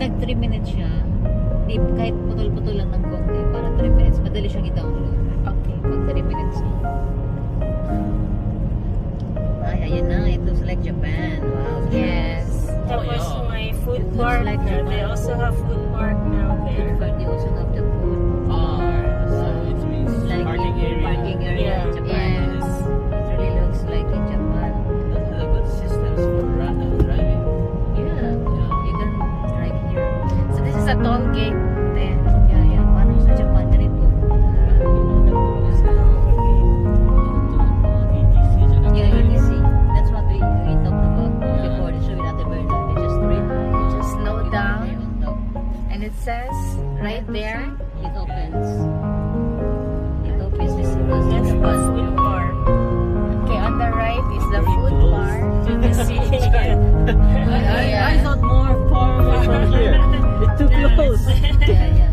nag 3 minutes siya, kahit putol-putol lang ng konti, para 3 minutes, madali siyang i-download. Okay. Pag 3 minutes na. Ay, ayan na. It looks like Japan. Wow. Yes. Tapos may food It looks park like there. They Japan. also have food park now there. But they also have the food. So it means Like parking in area. parking area in Yeah. Japan. Yes. It really looks like in Japan. That has a good systems for driving. Yeah. You can drive here. So this is a toll gate there. Yeah. Parang sa Japan na rin po. Yeah, ETC. That's what we talked about before the show with Ate Berna. They just read. Just slow down. On top. And it says right there, It opens. It opens. This was that's the Japan. food park. Okay, on the right is the Very food close park. to the sea. I thought more far away from here. It's too close. Yeah.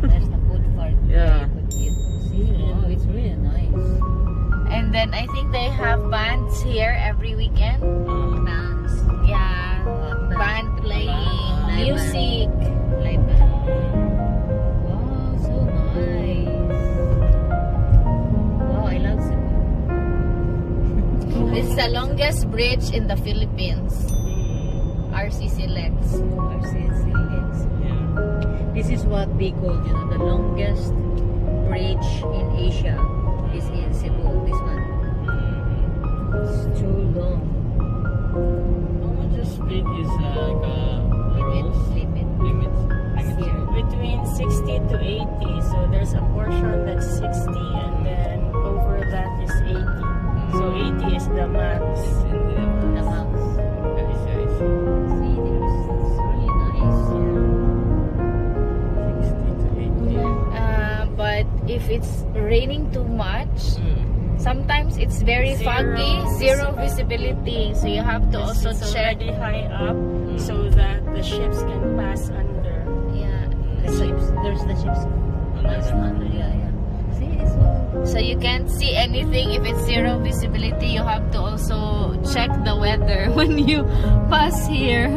There's the food park. Yeah. You could eat. See, wow, it's really nice. And then I think they have bands here every weekend. Bands. Yeah, band playing, Live music. Live band. Wow, so nice. Wow, I love Cebu. This is the longest bridge in the Philippines. RCC Lex. RCCX. This is what they call, the longest bridge in Asia is in Cebu. This one. It's too long. How much the speed is Limit. limits? Here. Between 60 to 80. So there's a portion that's 60 and then over that is 80. So 80 is the max. It's in The house. I see. See, it's really nice. 60 to 80. But if it's raining too much, sometimes it's very foggy, zero visibility. So you have to also check high up so that the ships can pass under. yeah, The ships. There's the ships. Under, yeah. See, it's all. so you can't see anything if it's zero visibility. You have to also check the weather when you pass here.